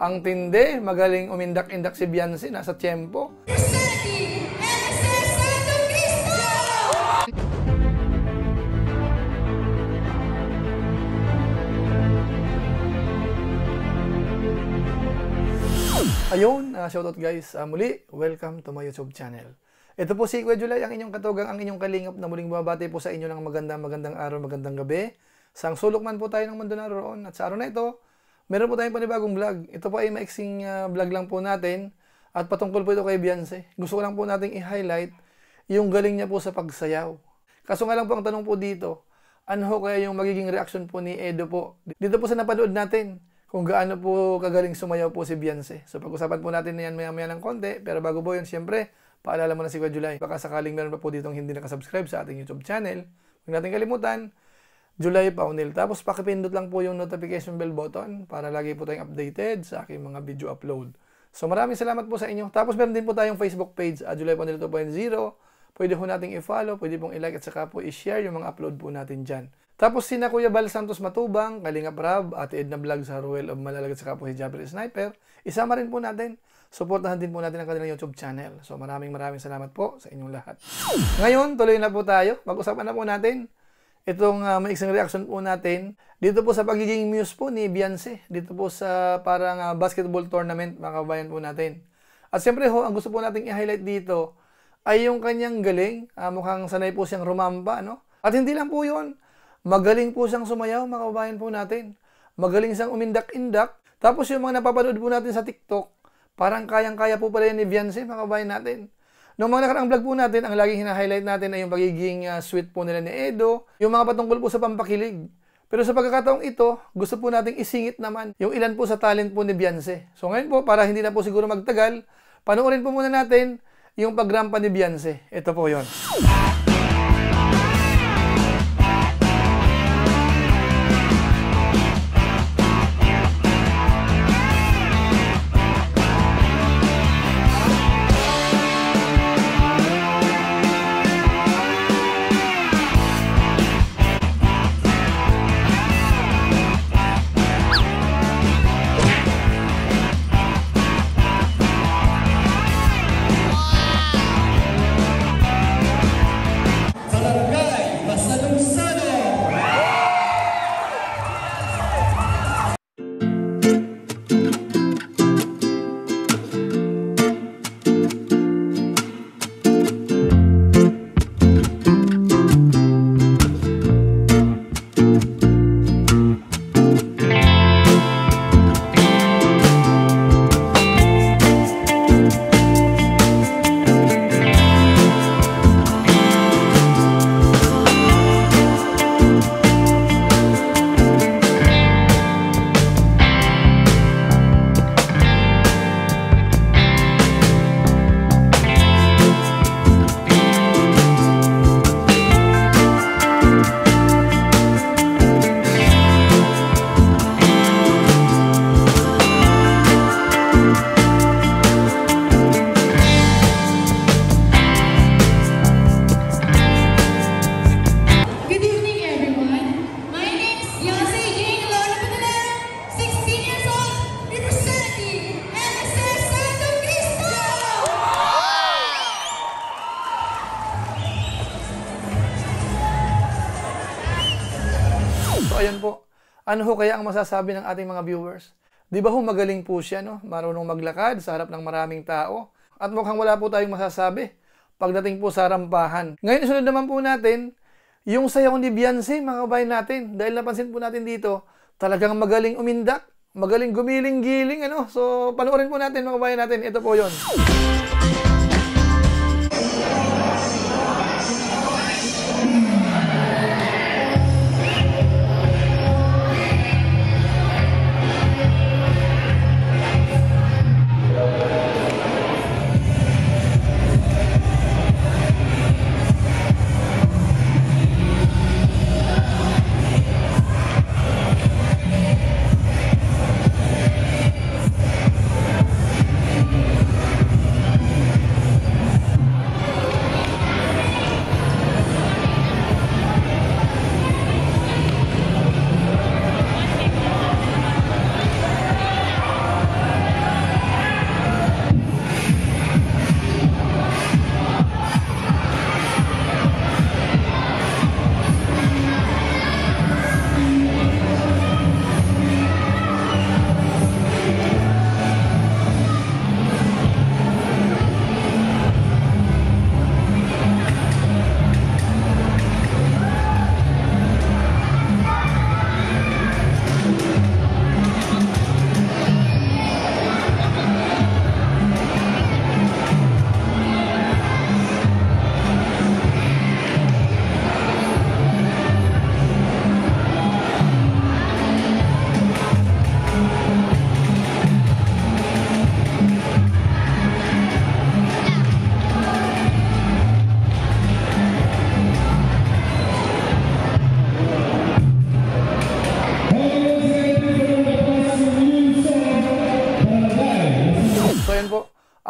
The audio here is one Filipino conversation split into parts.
Ang tindi, magaling umindak-indak si Beyonce, nasa tiyempo. Ayun, shoutout guys. Muli, welcome to my YouTube channel. Ito po si Kuya Julay, ang inyong katugang, ang inyong kalingap na muling bumabati po sa inyo ng magandang araw, magandang gabi. Sang sulok man po tayo ng mundo naroon. At sa araw na ito, meron po tayong panibagong vlog. Ito po ay maiksing vlog lang po natin. At patungkol po ito kay Beyonce. Gusto ko lang po nating i-highlight yung galing niya po sa pagsayaw. Kaso nga lang po ang tanong po dito, ano ho kaya yung magiging reaction po ni Edo po? Dito po sa napanood natin, kung gaano po kagaling sumayaw po si Beyonce. So pag-usapan po natin na yan maya-maya ng konti. Pero bago po yun, siyempre, paalala mo na si Kuya Julay. Baka sakaling meron pa po ditong hindi nakasubscribe sa ating YouTube channel. Huwag natin kalimutan, Julay Paunil. Tapos pakipindot lang po yung notification bell button para lagi po tayong updated sa aking mga video upload. So maraming salamat po sa inyo. Tapos meron din po tayong Facebook page, Julay Paunil 2.0. Pwede po nating i-follow, pwede pong i-like at saka po i-share yung mga upload po natin dyan. Tapos sina Kuya Bal Santos Matubang, Kalingap Rab, Ate Edna Vlog sa Ruel of Malalag at saka po si Jabber Sniper. Isama rin po natin. Suportahan din po natin ang kanilang YouTube channel. So maraming salamat po sa inyong lahat. Ngayon, tuloy na po tayo. Mag-usapan na po natin itong maiksing reaction po natin dito po sa pagiging muse po ni Beyonce. Dito po sa parang basketball tournament, mga kabayan po natin. At siyempre ho, ang gusto po nating i-highlight dito ay yung kanyang galing. Mukhang sanay po siyang rumamba, no? At hindi lang po yun. Magaling po siyang sumayaw, mga kabayan po natin. Magaling siyang umindak-indak. Tapos yung mga napapanood po natin sa TikTok, parang kayang-kaya po pala yan ni Beyonce, mga kabayan natin. Noong mga nakaraang vlog po natin, ang laging hina-highlight natin ay yung pagiging sweet po nila ni Edo, yung mga patungkol po sa pampakilig. Pero sa pagkakataong ito, gusto po nating isingit naman yung ilan po sa talent po ni Beyonce. So ngayon po, para hindi na po siguro magtagal, panoorin po muna natin yung pagrampa ni Beyonce. Ito po yon. Ayan po. Ano ho kaya ang masasabi ng ating mga viewers? Di ba ho magaling po siya, no? Marunong maglakad sa harap ng maraming tao. At mukhang wala po tayong masasabi pagdating po sa rampahan. Ngayon, isunod naman po natin yung sayaw ni Beyonce, mga kabayan natin. Dahil napansin po natin dito, talagang magaling umindak, magaling gumiling-giling, ano? So, panoorin po natin, mga kabayan natin. Ito po yon.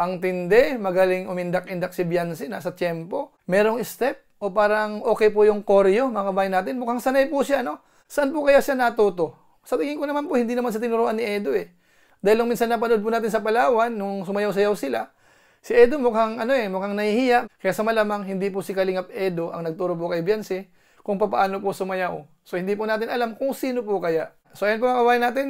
Ang tindi, magaling umindak-indak si Beyonce, nasa tiyempo. Merong step, o parang okay po yung choreo, mga kabayan natin. Mukhang sanay po siya, no? Saan po kaya siya natuto? Sa tingin ko naman po, hindi naman sa tinuruan ni Edo eh. Dahil nung minsan napanood po natin sa Palawan, nung sumayaw-sayaw sila, si Edo mukhang mukhang nahihiya. Kaya sa malamang, hindi po si Kalingap Edo ang nagturo po kay Beyonce kung paano po sumayaw. So hindi po natin alam kung sino po kaya. So ayan po mga kabayan natin,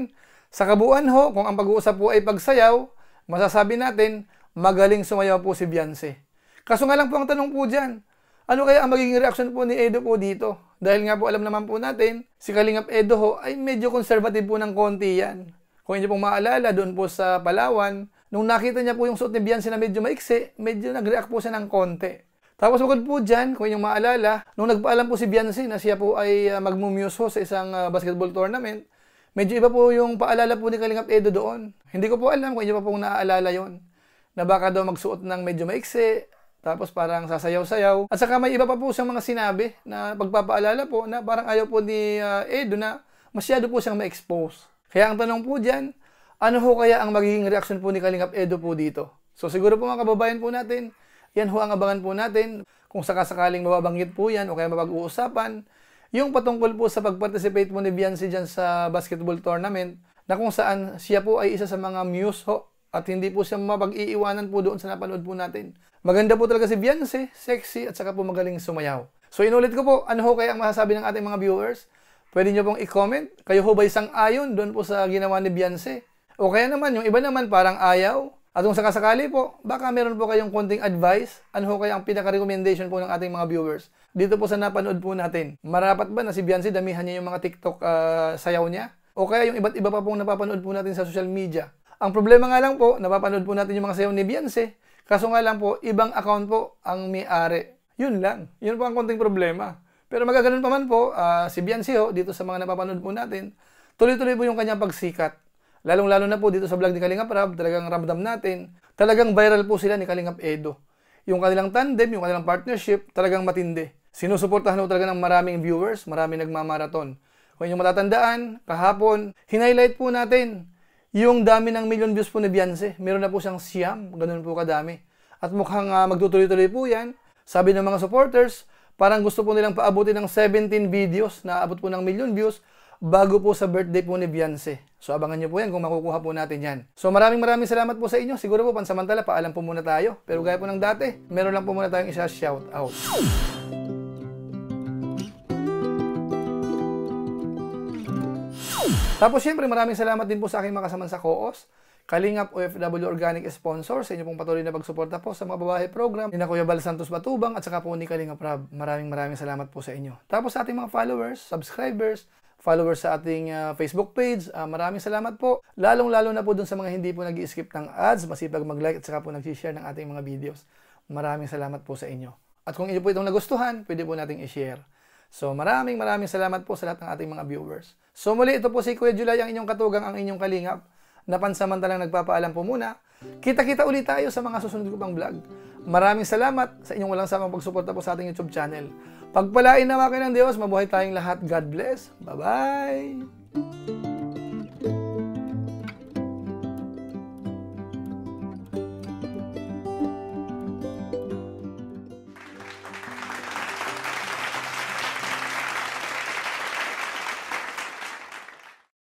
sa kabuuan ho, kung ang pag-uusap po ay pagsayaw, masasabi natin, magaling sumayaw po si Beyonce. Kaso nga lang po ang tanong po dyan, ano kaya ang magiging reaction po ni Edo po dito? Dahil nga po alam naman po natin, si Kalingap Edo ho ay medyo conservative po ng konti yan. Kung inyo pong maalala, doon po sa Palawan, nung nakita niya po yung suot ni Beyonce na medyo maiksi, medyo nag-react po siya ng konti. Tapos bukod po dyan, kung inyong maalala, nung nagpaalam po si Beyonce na siya po ay magmumuse ho sa isang basketball tournament, medyo iba po yung paalala po ni Kalingap Edo doon. Hindi ko po alam kung inyo pa pong naaalala yon, na baka daw magsuot ng medyo maiksi, tapos parang sasayaw-sayaw. At saka may iba pa po siyang mga sinabi na pagpapaalala po na parang ayaw po ni Edo na masyado po siyang ma-expose. Kaya ang tanong po dyan, ano ho kaya ang magiging reaction po ni Kalingap Edo po dito? So siguro po mga kababayan po natin, yan ho ang abangan po natin. Kung sakasakaling mababanggit po yan o kaya mapag-uusapan, yung patungkol po sa pag-participate po ni Beyonce dyan sa basketball tournament, na kung saan siya po ay isa sa mga muse ho, at hindi po siya mapag-iiwanan po doon sa napanood po natin. Maganda po talaga si Beyonce, sexy, at saka po magaling sumayaw. So inulit ko po, ano ho kaya ang masasabi ng ating mga viewers? Pwede nyo pong i-comment, kayo ho ba isang ayon doon po sa ginawa ni Beyonce? O kaya naman, yung iba naman parang ayaw. At kung sakasakali po, baka meron po kayong konting advice, ano ho kaya ang pinaka-recommendation po ng ating mga viewers? Dito po sa napanood po natin, marapat ba na si Beyonce damihan niya yung mga TikTok sayaw niya? O kaya yung iba't iba pa pong napapanood po natin sa social media? Ang problema nga lang po, napapanood po natin yung mga sayaw ni Beyonce, kaso nga lang po, ibang account po ang may-ari. Yun lang. Yun po ang konting problema. Pero magaganon pa man po, si Beyonce ho, dito sa mga napapanood po natin, tuloy-tuloy po yung kanyang pagsikat. Lalong-lalo na po dito sa vlog ni Kalingap Rab, talagang ramdam natin, talagang viral po sila ni Kalingap Edo. Yung kanilang tandem, yung kanilang partnership, talagang matindi. Sinusuportahan ho talaga ng maraming viewers, maraming nagmamarathon. Kung inyong matatandaan, kahapon, hinighlight po natin yung dami ng million views po ni Beyonce. Meron na po siyang siyam, ganun po kadami. At mukhang magtutuloy-tuloy po yan. Sabi ng mga supporters, parang gusto po nilang paabutin ng 17 videos na abot po ng million views bago po sa birthday po ni Beyonce. So abangan nyo po yan kung makukuha po natin yan. So maraming salamat po sa inyo. Siguro po pansamantala, paalam po muna tayo. Pero gaya po ng dati, meron lang po muna tayong isa shout out. Tapos syempre maraming salamat din po sa aking mga kasama sa co-host, Kalingap OFW Organic Sponsor, sa inyo pong patuloy na pagsuporta po sa mga babae program ni Kuya Bal Santos Batubang at saka po ni Kalingap Rab. Maraming salamat po sa inyo. Tapos sa ating mga followers, subscribers, followers sa ating Facebook page, maraming salamat po. Lalong-lalo na po dun sa mga hindi po nag-i-skip ng ads, masipag mag-like at saka po nag-share ng ating mga videos. Maraming salamat po sa inyo. At kung inyo po itong nagustuhan, pwede po nating i-share. So maraming salamat po sa lahat ng ating mga viewers. So muli, ito po si Kuya Julay, ang inyong katugang, ang inyong kalingap, na pansamantalang nagpapaalam po muna. Kita-kita ulit tayo sa mga susunod ko pang vlog. Maraming salamat sa inyong walang samang pagsuporta po sa ating YouTube channel. Pagpalain nawa kayo ng Diyos, mabuhay tayong lahat. God bless. Bye-bye!